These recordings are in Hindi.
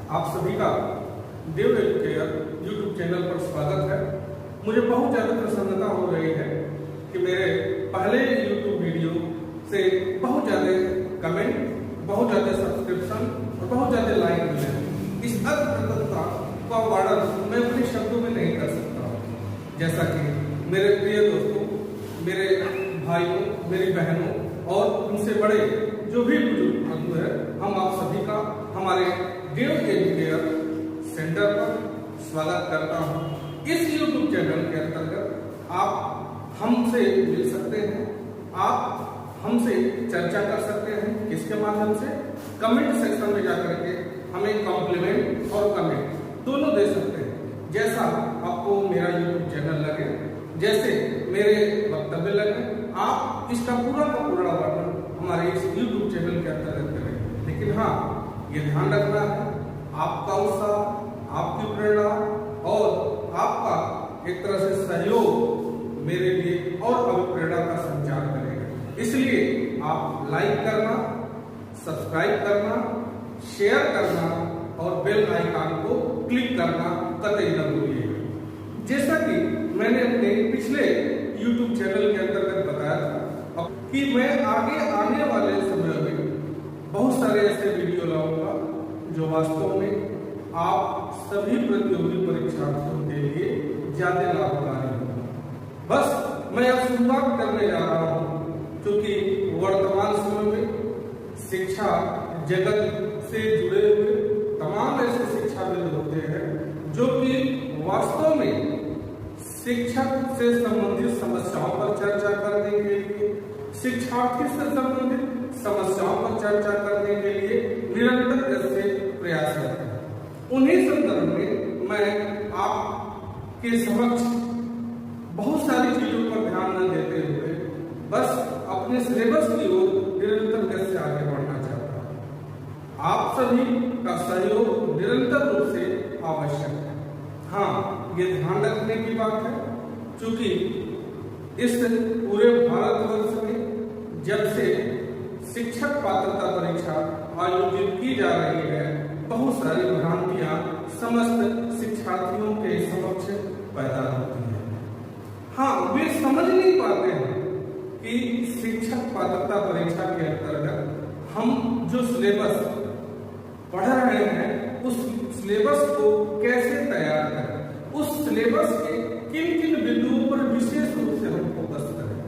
आप सभी का देव एजुकेयर यूट्यूब चैनल पर स्वागत है। मुझे बहुत ज़्यादा प्रसन्नता हो रही है कि मेरे पहले यूट्यूब वीडियो से बहुत ज़्यादा कमेंट, बहुत ज़्यादा सब्सक्रिप्शन और बहुत ज़्यादा लाइक मिले हैं। इस अद्भुतता का वर्णन मैं अपने शब्दों में नहीं कर सकता। जैसा कि मेरे प्रिय दोस्तों, मेरे भाइयों, मेरी बहनों और उनसे बड़े जो भी बुजुर्ग बंधु है, हम आप सभी का हमारे देव एजुकेयर सेंटर पर स्वागत करता हूं। इस यूट्यूब चैनल के अंतर्गत आप हमसे मिल सकते हैं, आप हमसे चर्चा कर सकते हैं। किसके माध्यम से? कमेंट सेक्शन में जाकर के हमें कॉम्प्लीमेंट और कमेंट दोनों दे सकते हैं। जैसा आपको मेरा यूट्यूब चैनल लगे, जैसे मेरे वक्तव्य लगे, आप इसका पूरा का पूरा वर्णन हमारे इस यूट्यूब चैनल के अंतर्गत करें। लेकिन हाँ, ये ध्यान रखना है, आपका उत्साह, आपकी प्रेरणा और आपका एक तरह से सहयोग मेरे लिए और अभिप्रेरणा का संचार करेगा। इसलिए आप लाइक करना, सब्सक्राइब करना, शेयर करना और बेल आइकन को क्लिक करना कतई न भूलिएगा। जैसा कि मैंने अपने पिछले YouTube चैनल के अंतर्गत बताया था कि मैं आगे आने वाले समय में बहुत सारे ऐसे वीडियो लाऊंगा जो वास्तव में आप सभी प्रतियोगी परीक्षार्थियों के लिए ज्यादा लाभकारी होगा। बस मैं अब शुरुआत करने जा रहा हूँ, क्योंकि वर्तमान समय में शिक्षा जगत से जुड़े हुए तमाम ऐसे शिक्षाविद होते हैं जो कि वास्तव में शिक्षक से संबंधित समस्याओं पर चर्चा करने के लिए, शिक्षार्थी से संबंधित समस्याओं पर चर्चा करने के लिए निरंतर ऐसे प्रयास करते हैं। उन्हीं संदर्भ में मैं आपके समक्ष बहुत सारी चीजों पर ध्यान न देते हुए बस अपने सिलेबस की ओर निरंतर कैसे आगे बढ़ना चाहता हूँ। आप सभी का सहयोग निरंतर रूप से आवश्यक है। हाँ, ये ध्यान रखने की बात है, क्योंकि इस पूरे भारतवर्ष में जब से शिक्षक पात्रता परीक्षा आयोजित की जा रही है, बहुत सारी भ्रांतियां समस्त शिक्षार्थियों के समक्ष पैदा होती हैं। हाँ, वे समझ नहीं पाते हैं कि शिक्षक पात्रता परीक्षा के अंतर्गत हम जो सिलेबस पढ़ रहे हैं उस सिलेबस को कैसे तैयार करें, उस सिलेबस के किन किन बिंदुओं पर विशेष रूप से हम फोकस करें,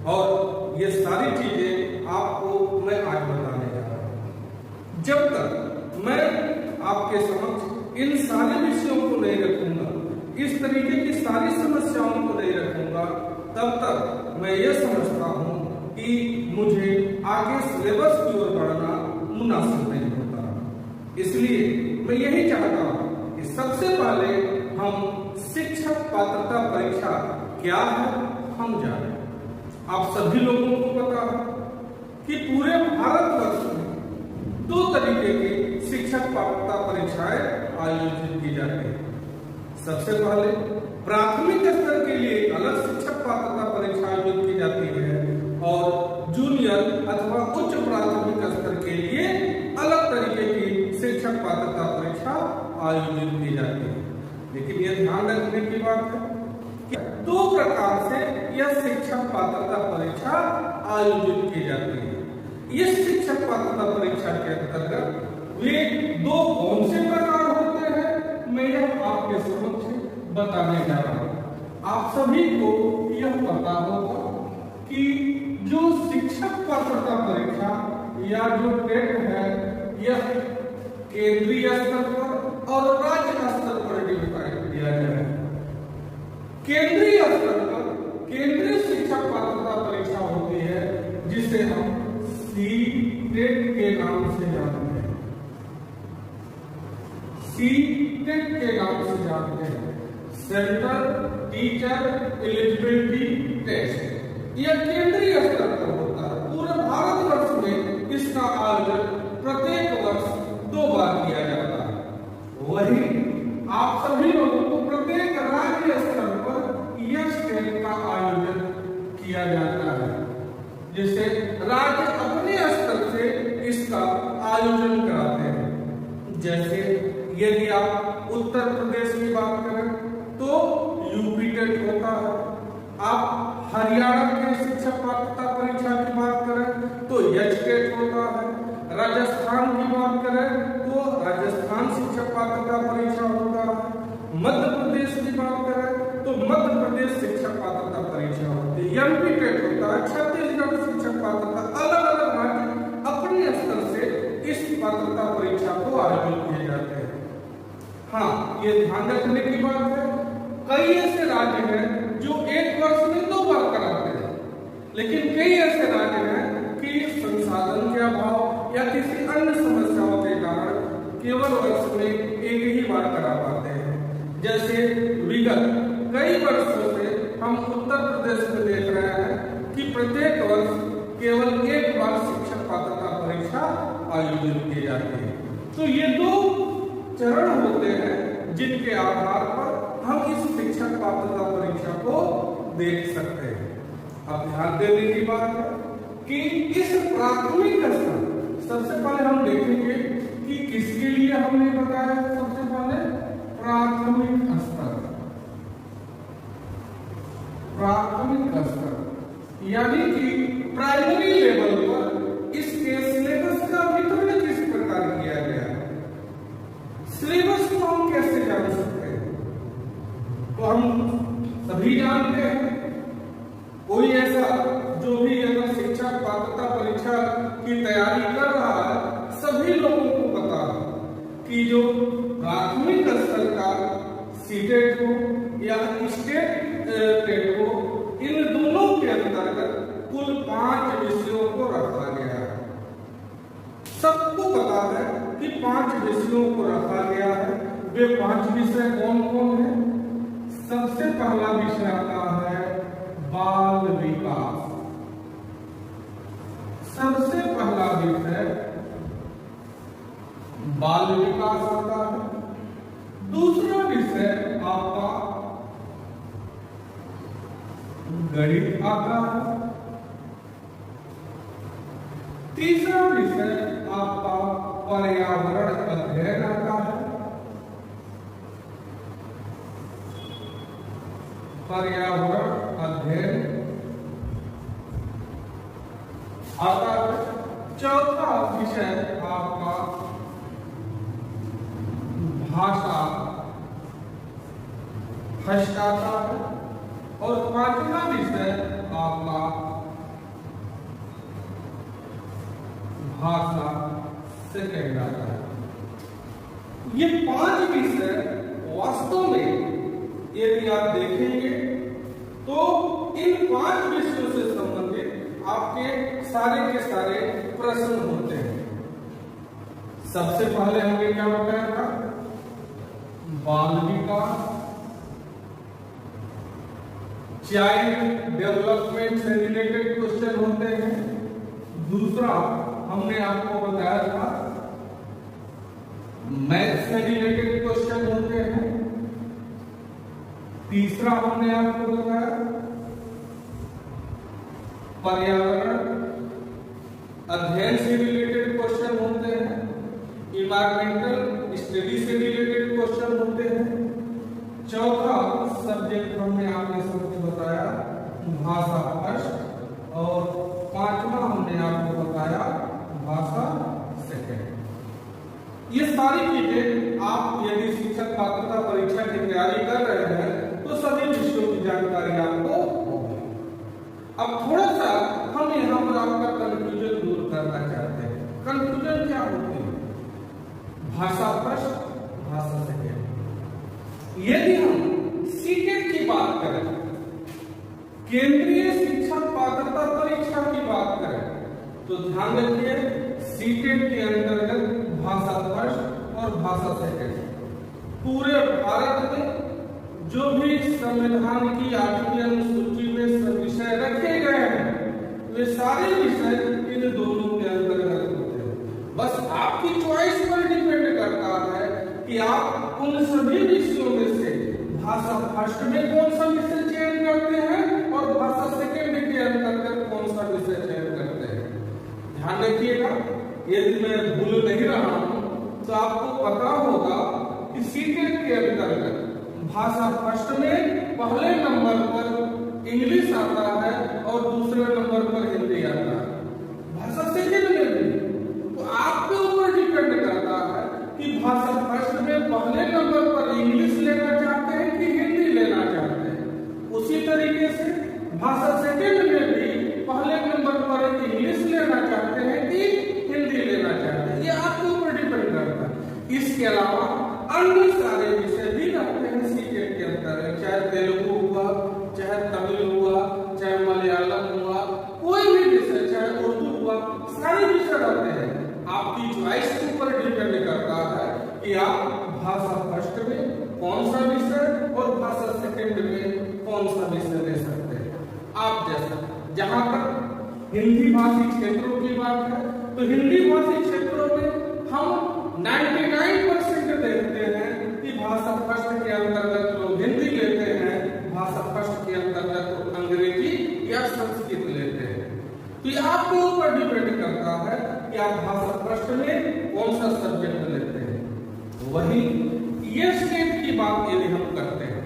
और ये सारी चीजें आपको मैं आज बताने जा रहा हूँ। जब तक मैं आपके समक्ष इन सारे विषयों को नहीं रखूंगा, इस तरीके की सारी समस्याओं को नहीं रखूंगा, तब तक मैं ये समझता हूँ कि मुझे आगे सिलेबस की ओर बढ़ना मुनासिब नहीं होता। इसलिए मैं यही चाहता हूँ कि सबसे पहले हम शिक्षक पात्रता परीक्षा क्या है हम जाने। आप सभी लोगों को पता है कि पूरे भारतवर्ष में 2 तरीके की शिक्षक पात्रता परीक्षाएं आयोजित की जाती है। सबसे पहले प्राथमिक स्तर के लिए अलग शिक्षक पात्रता परीक्षा आयोजित की जाती है और जूनियर अथवा उच्च प्राथमिक स्तर के लिए अलग तरीके की शिक्षक पात्रता परीक्षा आयोजित की जाती है। लेकिन यह ध्यान रखने की बात है कि 2 प्रकार से यह शिक्षक पात्रता परीक्षा आयोजित की जाती है। इस शिक्षक पात्रता परीक्षा के अंतर्गत वे 2 कौन से प्रकार होते हैं, मैं यह आपके समक्ष बताने जा रहा हूँ। आप सभी को यह पता होगा कि जो शिक्षक पात्रता परीक्षा या जो टेट है, यह केंद्रीय स्तर पर और राज्य स्तर पर डिवाइड किया गया है। केंद्रीय स्तर पर केंद्रीय शिक्षक पात्रता परीक्षा होती है, जिसे हम सी-टेट के नाम से जानते हैं। सी-टेट के नाम से जानते हैं, सेंट्रल टीचर एलिजिबिलिटी टेस्ट। यह केंद्रीय स्तर पर होता है। पूरे भारतवर्ष में इसका आयोजन प्रत्येक वर्ष 2 बार किया जाता है। वही आप सभी लोगों को प्रत्येक राज्य स्तर पर यह टेस्ट का आयोजन किया जाता है, जिसे राज्य अपने स्तर से इसका आयोजन कराते हैं। जैसे उत्तर प्रदेश की बात करें तो यूपी टेट होता है। आप हरियाणा के शिक्षक पात्रता परीक्षा की बात करें तो एच टेट होता है। राजस्थान की बात करें तो राजस्थान शिक्षक पात्रता परीक्षा होता है। मध्य प्रदेश की बात करें तो मध्य प्रदेश शिक्षक पात्रता परीक्षा होती है। एमपी टेट होता है। छत्तीसगढ़ शिक्षक पात्रता, अलग अलग राज्य अपने स्तर से इस पात्रता परीक्षा को आयोजित किए जाते हैं। हाँ, ये ध्यान रखने की बात है, कई ऐसे राज्य हैं जो एक वर्ष में 2 बार कराते हैं, लेकिन कई ऐसे राज्य हैं कि संसाधन के अभाव या किसी अन्य समस्याओं के कारण केवल वर्ष में एक ही बार करा पाते हैं। जैसे विगत कई वर्षों से हम उत्तर प्रदेश में देख रहे हैं कि प्रत्येक वर्ष केवल एक बार शिक्षक पात्रता परीक्षा आयोजित की जाती है। तो ये 2 चरण होते हैं जिनके आधार पर हम इस शिक्षक पात्रता परीक्षा को देख सकते हैं। अब ध्यान देने की बात है कि इस प्राथमिक स्तर, सबसे पहले हम देखेंगे कि किसके लिए हमने बताया। सबसे पहले प्राथमिक स्तर, प्राथमिक स्तर यानी कि प्राइमरी लेवल पर इसके सिलेबस का वितरण किस प्रकार किया गया है। सिलेबस को हम कैसे जान सकते हैं? तो हम सभी जानते हैं, कोई ऐसा जो भी अगर शिक्षक पात्रता परीक्षा की तैयारी कर रहा है, सभी लोगों को पता है कि जो प्राथमिक स्तर का सीटेट हो या स्टेट टेट हो, इन दोनों के अंतर्गत कुल 5 विषयों को रखा गया है। सबको पता है कि 5 विषयों को रखा गया है। वे 5 विषय कौन कौन है? सबसे पहला विषय आता है बाल विकास। सबसे पहला विषय बाल विकास आता है। दूसरा विषय आपका गणित आता है। तीसरा विषय आपका पर्यावरण अध्ययन आता है। पर्यावरण अध्ययन आता है। चौथा विषय आपका भाषा आता है। और 5वां विषय आपका भाषा सेकेंड आता है। ये 5 विषय वास्तव में यदि आप देखेंगे तो इन 5 विषयों से संबंधित आपके सारे के सारे प्रश्न होते हैं। सबसे पहले हमने क्या बताया था? बाल विकास, चाइल्ड डेवलपमेंट से रिलेटेड क्वेश्चन होते हैं। दूसरा हमने आपको बताया था मैथ से रिलेटेड क्वेश्चन होते हैं। तीसरा हमने आपको बताया पर्यावरण अध्ययन से रिलेटेड क्वेश्चन होते हैं। इन्वायरमेंटल स्टडी से रिलेटेड क्वेश्चन होते हैं। चौथा सब्जेक्ट हमने आपने सबको बताया भाषा फर्स्ट, और 5वां हमने आपको बताया भाषा सेकेंड। ये सारी चीजें आप यदि शिक्षक पात्रता परीक्षा की तैयारी कर रहे हैं तो सभी विषयों की जानकारी आपको होगी। अब थोड़ा सा हम यहाँ पर आपका कंफ्यूजन दूर करना चाहते हैं। कंफ्यूजन क्या होती है? भाषा फर्स्ट, भाषा सेकेंड। यदि हम सीटेट की बात करें, केंद्रीय शिक्षक पात्रता परीक्षा की बात करें, तो ध्यान रखिए सीटेट के अंतर्गत भाषा फर्स्ट और भाषा सेकेंड पूरे भारत में जो भी संविधान की 8वीं अनुसूची में विषय रखे गए हैं, वे सारे विषय इन दोनों के अंतर्गत होते हैं। बस आपकी चॉइस पर डिपेंड करता है कि आप उन सभी विषयों में से भाषा फर्स्ट में कौन सा विषय चयन करते हैं और भाषा सेकेंड के अंतर्गत कौन सा विषय चयन करते हैं। ध्यान रखिएगा, यदि मैं भूल नहीं रहा हूं तो आपको पता होगा कि सीटेट के अंतर्गत भाषा फर्स्ट में पहले नंबर पर इंग्लिश आता है और दूसरे नंबर पर हिंदी आता है। भाषा सेकेंड में भी तो आपके ऊपर डिपेंड करता है कि भाषा फर्स्ट में पहले नंबर पर इंग्लिश लेना चाहते हैं कि हिंदी लेना चाहते हैं। उसी तरीके से भाषा सेकेंड में भी पहले नंबर पर इंग्लिश लेना चाहते हैं कि हिंदी लेना चाहते हैं, ये आपके ऊपर डिपेंड करता है। इसके अलावा अन्य सारे विषय भी रहते हैं सीटेट के अंदर, चाहे तेलुगु हुआ, चाहे तमिल हुआ, चाहे मलयालम हुआ, कोई भी विषय, चाहे उर्दू हुआ, सारे विषय रहते हैं। आपकी चॉइस के ऊपर डिपेंड करता है कि आप भाषा फर्स्ट में कौन सा विषय और भाषा सेकेंड में कौन सा विषय ले सकते हैं। आप जैसा, जहां तक हिंदी भाषी क्षेत्रों की बात है तो हिंदी भाषी क्षेत्रों में हम 99% देखते हैं कि भाषा फर्स्ट के अंतर्गत लोग हिंदी लेते हैं, भाषा फर्स्ट के अंतर्गत तो अंग्रेजी या संस्कृत लेते हैं। तो ये आपके ऊपर डिपेंड करता है कि आप भाषा फर्स्ट में कौन सा सब्जेक्ट लेते हैं। वही ये स्टेट की बात यदि हम करते हैं,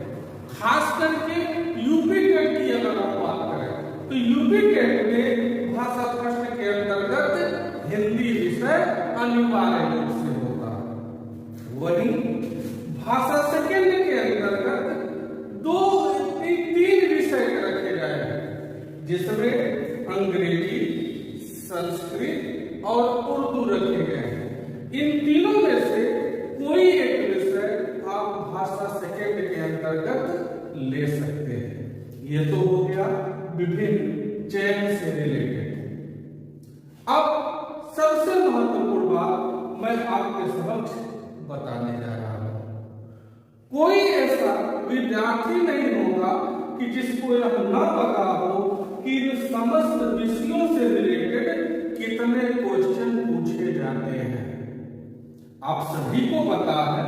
खास करके यूपी टेट की अगर हम बात करें तो यूपी टेट में भाषा फर्स्ट के अंतर्गत हिंदी विषय अनिवार्य रूप से होता है। वही भाषा सेकेंड के अंतर्गत तीन विषय रखे गए हैं, जिसमें अंग्रेजी, संस्कृत और उर्दू रखे गए हैं। इन तीनों में से कोई एक विषय आप भाषा सेकेंड के अंतर्गत ले सकते हैं। ये तो हो गया विभिन्न चयन से रिलेटेड। अब सबसे महत्वपूर्ण बात मैं आपके समक्ष बताने जा रहा हूं। कोई ऐसा विद्यार्थी नहीं होगा कि जिसको यह न पता हो कि इन समस्त विषयों से रिलेटेड कितने क्वेश्चन पूछे जाते हैं। आप सभी को पता है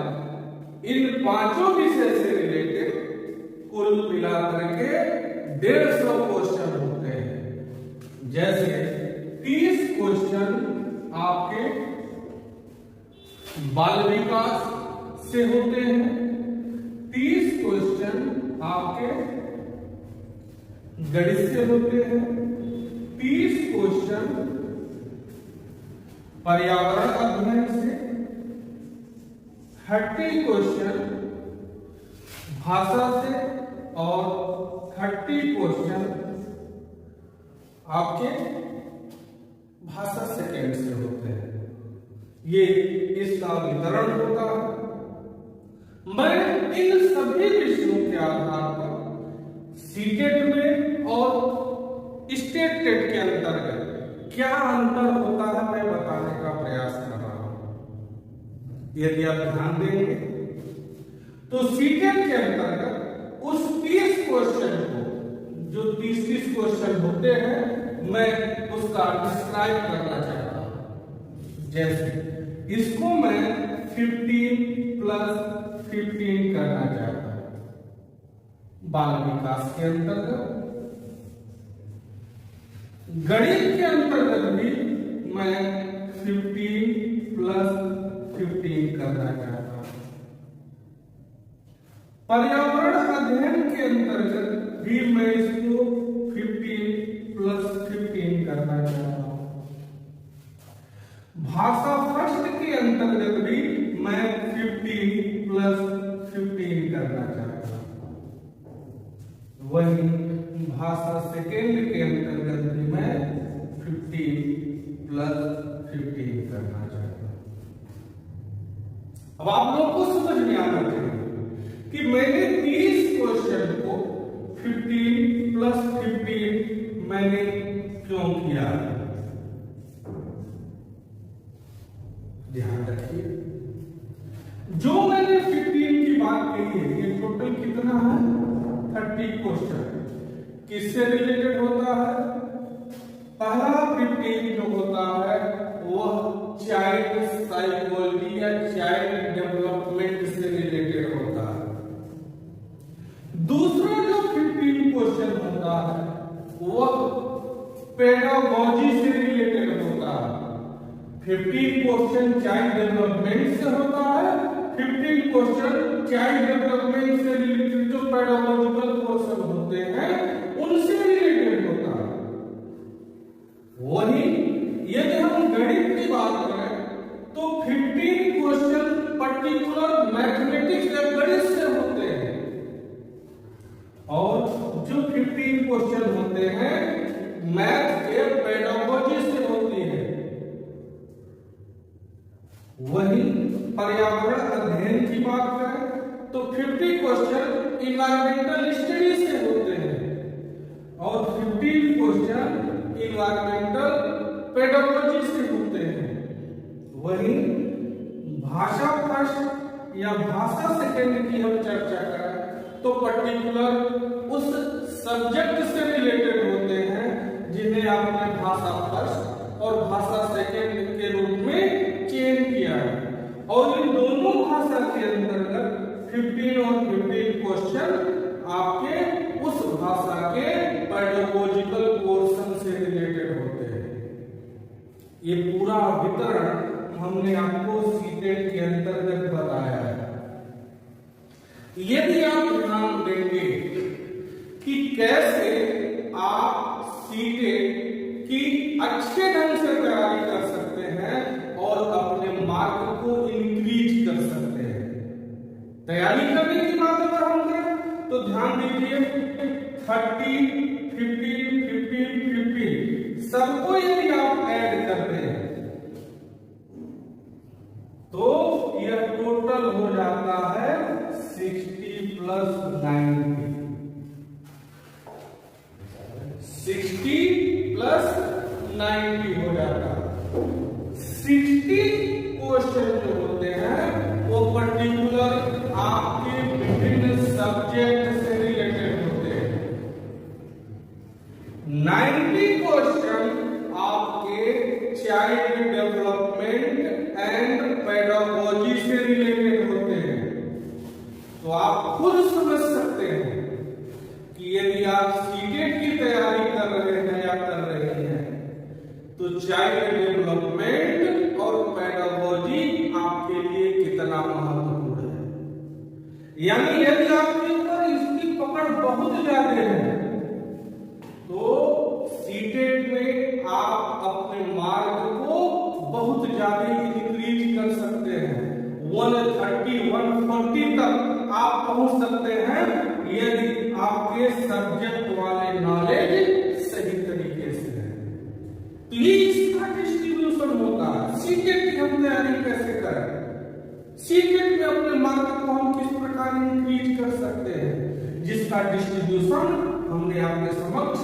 इन पांचों विषय से रिलेटेड कुल मिलाकर के 150 क्वेश्चन होते हैं। जैसे 30 क्वेश्चन आपके बाल विकास से होते हैं, 30 क्वेश्चन आपके गणित से होते हैं, 30 क्वेश्चन पर्यावरण अध्ययन से, 30 क्वेश्चन भाषा से और 30 क्वेश्चन आपके भाषा सेकेंड से होते हैं। ये इसका वितरण होता है। मैं इन सभी विषयों के आधार पर सीटेट में और स्टेट टेट के अंतर्गत क्या अंतर होता है मैं बताने का प्रयास कर रहा हूं। यदि आप ध्यान देंगे तो सीटेट के अंतर्गत उस 30 क्वेश्चन को, जो 30 क्वेश्चन होते हैं, मैं उसका डिस्क्राइब करना चाहता हूं। जैसे इसको मैं 15+15 करना चाहता हूं। बाल विकास के अंतर्गत, गणित के अंतर्गत भी मैं 15+15 करना चाहता हूं। पर्यावरण अध्ययन के अंतर्गत भी मैं इसको 15+15 करना चाहता हूं। भाषा फर्स्ट के अंतर्गत भी मैं 15+15 करना चाहता हूं। वही भाषा सेकेंड के अंतर्गत भी मैं 15+15 करना चाहता हूं। अब आप लोगों को समझ में आना चाहिए कि मैंने 30 क्वेश्चन को 15+15 मैंने क्यों किया। ध्यान रखिए, जो मैंने 15 की बात कही है, ये टोटल कितना है? 30 क्वेश्चन। किससे रिलेटेड होता है? पहला 15 जो होता है वह चाइल्ड साइकोलॉजी या चाइल्ड डेवलपमेंट से रिलेटेड होता है। दूसरा जो 15 क्वेश्चन होता है वह पेडागोजी से रिलेटेड होता है। 15 क्वेश्चन चाइल्ड डेवलपमेंट से होता है, 15 क्वेश्चन चाइल्ड डेवलपमेंट से रिलेटेड जो पेडागोजिकल पोर्शन होते हैं उनसे रिलेटेड होता है। वही यदि हम गणित की बात करें तो 15 क्वेश्चन पर्टिकुलर मैथमेटिक्स या गणित से होते हैं, और जो 15 क्वेश्चन होते हैं मैथ के पेडागोजी से होती है। वही पर्यावरण अध्ययन की बात करें तो 50 क्वेश्चन इन्वायरमेंटल स्टडी से होते हैं, और 15 क्वेश्चन इन्वायरमेंटल पेडागोजी से होते हैं। वही भाषा फर्स्ट या भाषा सेकेंड की हम चर्चा करें तो पर्टिकुलर उस सब्जेक्ट से रिलेटेड होते हैं जिन्हें आपने भाषा फर्स्ट और भाषा सेकेंड के रूप में चेंज किया है। और इन दोनों भाषा के अंतर्गत 15 और 15 क्वेश्चन आपके उस भाषा के पेडागोजिकल पोर्शन से रिलेटेड होते हैं। ये पूरा वितरण हमने आपको सीटेट के अंतर्गत बताया है। यदि आप ध्यान देंगे कि कैसे आप सीटेट की अच्छे ढंग से तैयारी कर सकते हैं और अपने मार्क को इंक्रीज कर सकते हैं। तैयारी करने की बात अगर हम करें तो ध्यान दीजिए 30, 15, 15, 15 सबको यदि आप ऐड करते हैं तो यह टोटल हो जाता है 60 प्लस 90, 60 प्लस 90 हो जाता है। 60 क्वेश्चन जो होते हैं वो पर्टिकुलर आपके विभिन्न सब्जेक्ट से रिलेटेड होते हैं। 90 क्वेश्चन आपके चाइल्ड डेवलपमेंट एंड पेडागोजी से रिलेटेड होते हैं। तो आप खुद समझ सकते हैं कि यदि आप सीटेट की तैयारी कर रहे हैं या कर रही हैं तो चाइल्ड डेवलपमेंट और पेडागोजी आपके लिए कितना महत्वपूर्ण है। यानी यदि आपके ऊपर इसकी पकड़ बहुत ज्यादा है तो सीटेट में आप अपने मार्क को बहुत ज्यादा इंक्रीज कर सकते हैं। 130, 140 तक आप पहुंच सकते हैं यदि आपके सब्जेक्ट वाले नॉलेज सही तरीके से है। तो ये इसका डिस्ट्रीब्यूशन होता है। सीटेट की हम तैयारी कैसे करें, सीटेट में अपने मार्क को हम किस प्रकार इंक्रीज कर सकते हैं, जिसका डिस्ट्रीब्यूशन हमने आपके समक्ष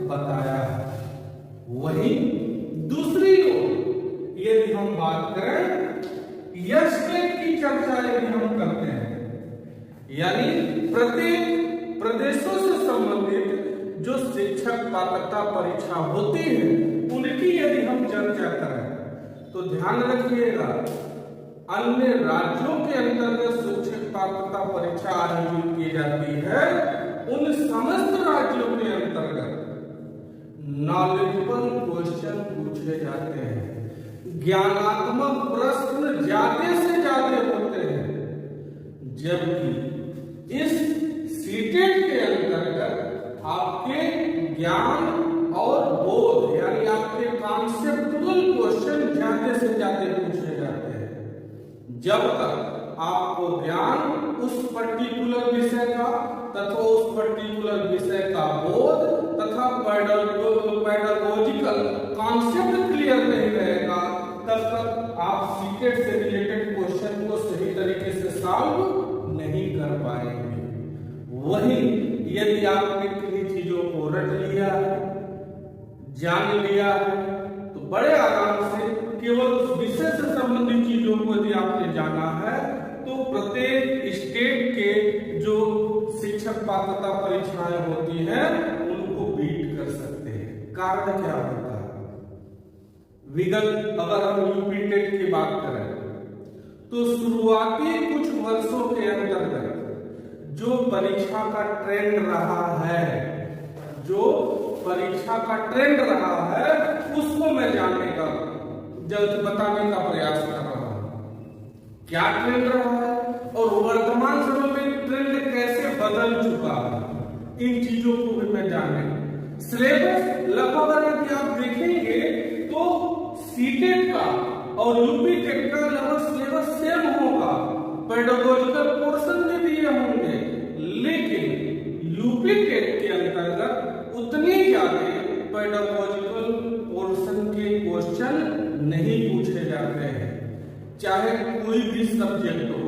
बताया है। वही दूसरी ओर यदि हम बात करें यशटेट की चर्चा यदि हम करते हैं, यानी प्रत्येक प्रदेशों से संबंधित जो शिक्षक पात्रता परीक्षा होती है उनकी यदि हम चर्चा करें तो ध्यान रखिएगा अन्य राज्यों के अंतर्गत शिक्षक पात्रता परीक्षा आयोजित की जाती है। उन समस्त राज्यों के अंतर्गत नॉलेजेबल क्वेश्चन पूछे जाते हैं, ज्ञानात्मक प्रश्न ज्यादा से ज्यादा होते हैं, जबकि इस सीटेट के अंतर्गत आपके ज्ञान और बोध यानी आपके कॉन्सेप्चुअल क्वेश्चन ज्यादा से ज्यादा पूछे जाते हैं। जब तक आपको ज्ञान उस पर्टिकुलर विषय का तथा उस पर्टिकुलर विषय का बोध तथा पेडागोजिकल कॉन्सेप्ट क्लियर नहीं रहेगा तब तक आप सीटेट से रिलेटेड क्वेश्चन को सही तरीके से सॉल्व नहीं कर पाएंगे। वही यदि आपने किन्हीं चीजों को रट लिया है, जान लिया है तो बड़े आराम से केवल उस विषय से संबंधित चीजों को यदि आपने जाना है तो प्रत्येक स्टेट के जो शिक्षक पात्रता परीक्षाएं होती हैं उनको बीट कर सकते हैं। कारण क्या होता है, विगत अगर हम यूपी टेट की बात करें तो शुरुआती कुछ वर्षों के अंतर्गत जो परीक्षा का ट्रेंड रहा है, जो परीक्षा का ट्रेंड रहा है उसको मैं जानने का जल्द बताने का प्रयास कर रहा हूं। क्या ट्रेंड रहा है? वर्तमान समय में ट्रेंड कैसे बदल चुका है, इन चीजों को भी मैं जाने। सिलेबस लगभग अगर आप देखेंगे तो सीटेट का और यूपी टेट का लगभग सिलेबस सेम होगा, पेडागोजिकल पोर्शन में दिए होंगे, लेकिन यूपी टेट के अंतर्गत उतने ज्यादा पेडागोजिकल पोर्शन के क्वेश्चन नहीं पूछे जाते हैं। चाहे कोई भी सब्जेक्ट हो,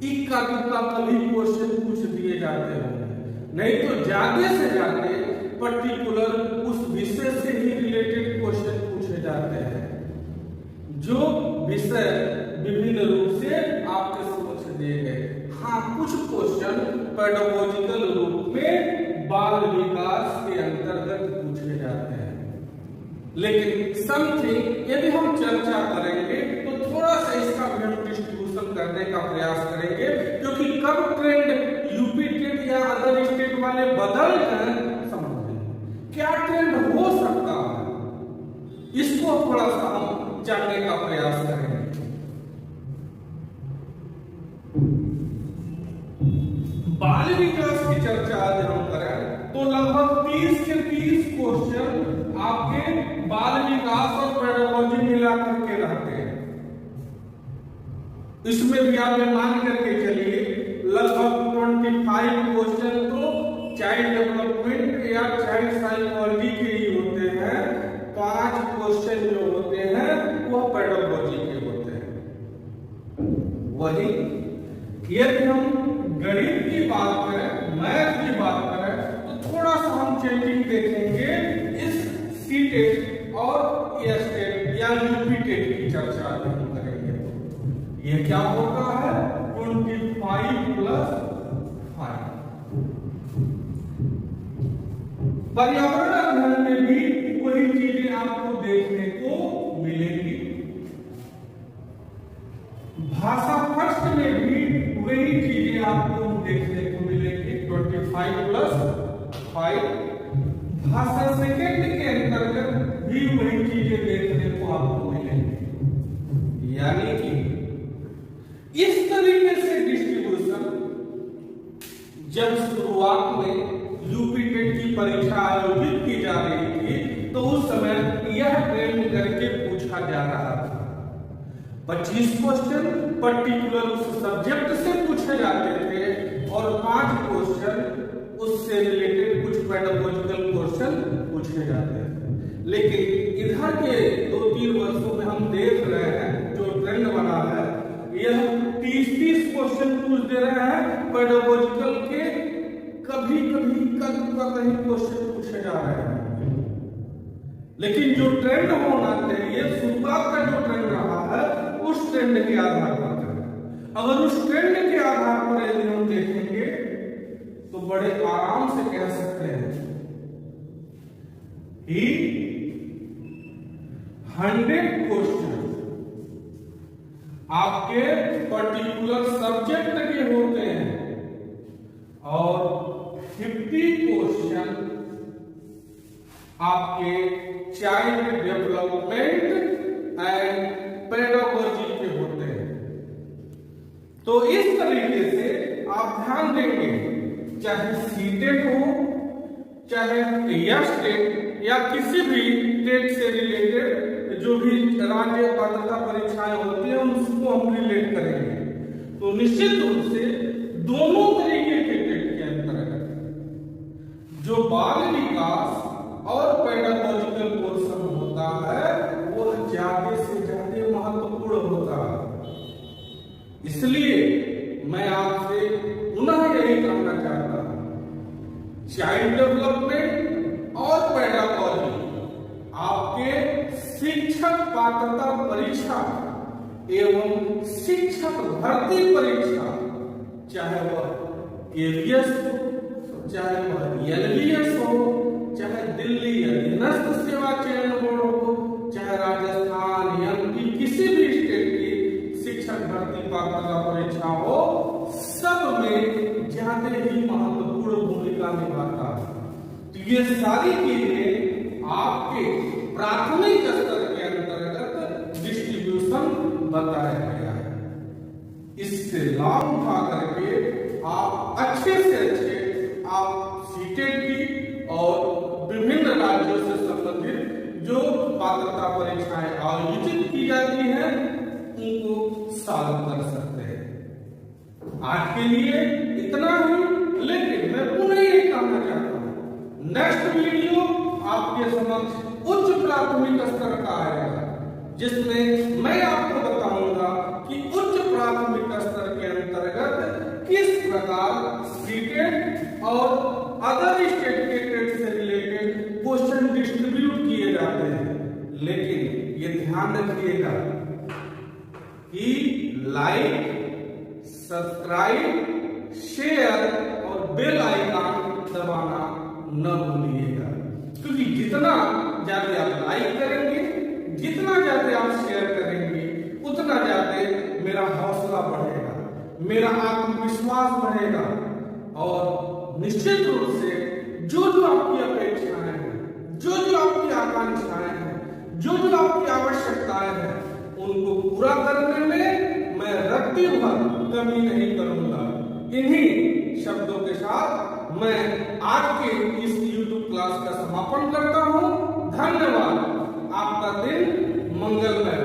इक्का दुक्का कभी क्वेश्चन पूछ दिए जाते होंगे, नहीं तो ज्यादा से ज्यादा पर्टिकुलर उस विषय से ही रिलेटेड क्वेश्चन पूछे जाते हैं, जो विषय विभिन्न रूप से आपके समक्ष दिए गए। हाँ, कुछ क्वेश्चन पेडागोजिकल रूप में बाल विकास के अंतर्गत पूछे जाते हैं, लेकिन समथिंग यदि हम चर्चा करेंगे तो थोड़ा सा इसका भी हम डिस्ट्रीब्यूशन करने का प्रयास करेंगे, क्योंकि कब ट्रेंड यूपी टेट या अदर स्टेट वाले बदल कर समझें क्या ट्रेंड हो सकता है, इसको थोड़ा सा हम जानने का प्रयास करेंगे। बाल विकास की चर्चा आज हम करें तो लगभग 30 से 30 क्वेश्चन आपके बाल विकास और पेडागोजी मिलाकर के रहते हैं। इसमें भी आप मान करके चलिए लगभग 25 क्वेश्चन तो चाइल्ड डेवलपमेंट या चाइल्ड साइकोलॉजी के ही होते हैं, 5 क्वेश्चन जो होते हैं वह पेडागोजी के होते हैं। वही यदि हम गणित की बात करें, मैथ की बात करें, तो थोड़ा सा हम चेंजिंग देखेंगे इस सीटेट और एस्टेट या यूपी टेट की चर्चा हम करेंगे। यह क्या होता है 25 + 5। पर्यावरण अध्ययन में भी वही चीजें आपको देखने को मिलेंगी, भाषा फर्स्ट में भी वही चीजें आपको देखने को मिलेंगी 25 + 5। भाषा सेकेंड के अंतर्गत भी वही चीजें देखने को आपको मिलेंगी। यानी कि इस तरीके से डिस्ट्रीब्यूशन जब शुरुआत में यूपी टेट की परीक्षा आयोजित की जा रही थी तो उस समय यह ट्रेंड करके पूछा जा रहा था। 25 क्वेश्चन पर्टिकुलर उस सब्जेक्ट से पूछे जाते थे और 5 क्वेश्चन उससे रिलेटेड कुछ पेडागोजिकल क्वेश्चन पूछे जाते थे। लेकिन इधर के 2-3 वर्षों में हम देख रहे हैं जो ट्रेंड बना है, यह 30-30 क्वेश्चन पूछ दे रहे हैं पेडागोजिकल के, कभी कहीं क्वेश्चन पूछे जा रहे हैं। लेकिन जो ट्रेंड होना चाहिए, शुरुआत का जो ट्रेंड रहा है, उस ट्रेंड के आधार पर, अगर उस ट्रेंड के आधार पर यदि हम देखेंगे तो बड़े आराम से कह सकते हैं कि 100 क्वेश्चन आपके पर्टिकुलर सब्जेक्ट के होते हैं और 50 क्वेश्चन आपके चाइल्ड डेवलपमेंट एंड पेडागोजी के होते हैं। तो इस तरीके से आप ध्यान देंगे, चाहे सीटेट हो, चाहे एस्टेट या किसी भी टेट से रिलेटेड जो भी राज्य पात्रता परीक्षाएं होती है उसको हम रिलेट करेंगे, तो निश्चित रूप से दोनों तरीके के टेट के अंतर्गत जो बाल विकास और पेडागोजिकल पोर्शन होता है वह ज्यादा से ज्यादा महत्वपूर्ण होता है। इसलिए मैं आपसे पुनः यही कहना चाहता हूं, चाइल्ड डेवलपमेंट और पेडागोजी आपके शिक्षक पात्रता परीक्षा एवं शिक्षक भर्ती परीक्षा, चाहे वह केवीएस हो, चाहे वह एलबीएस हो, चाहे दिल्ली अधीनस्थ सेवा चयन बोर्ड हो, चाहे राजस्थान एमपी किसी भी स्टेट की शिक्षक भर्ती पात्रता परीक्षा हो, सब में ज्यादा ही महत्वपूर्ण भूमिका निभाता है। तो ये सारी चीजें आपके प्राथमिक स्तर के अंतर्गत डिस्ट्रीब्यूशन बताया गया है। इससे लाभ उठा करके आप अच्छे से अच्छे आप सीटेट की और विभिन्न राज्यों से संबंधित जो पात्रता परीक्षाएं आयोजित की जाती हैं उनको सॉल्व कर सकते हैं। आज के लिए इतना ही, लेकिन मैं पुनः ये कहना चाहता हूँ, नेक्स्ट वीडियो आपके समक्ष उच्च प्राथमिक स्तर का आएगा, जिसमें मैं आपको बताऊंगा कि उच्च प्राथमिक स्तर के अंतर्गत किस प्रकार सीटेट और अदर स्टेट के टेट से रिलेटेड क्वेश्चन डिस्ट्रीब्यूट किए जाते हैं। लेकिन ये ध्यान रखिएगा कि लाइक, सब्सक्राइब, शेयर और बेल आइकन दबाना न भूलिएगा, क्योंकि जितना ज्यादा आप लाइक करेंगे, जितना ज्यादा आप शेयर करेंगे, उतना ज्यादा मेरा हौसला बढ़ेगा, मेरा आत्मविश्वास बढ़ेगा और निश्चित रूप से जो आपकी अपेक्षाएं हैं, जो आपकी आकांक्षाएं हैं, जो आपकी आवश्यकताएं हैं, उनको पूरा करने में मैं रत्ती भर कमी नहीं करूंगा। इन्हीं शब्दों के साथ मैं आज के इस YouTube क्लास का समापन करता हूं। धन्यवाद। आपका दिन मंगलमय।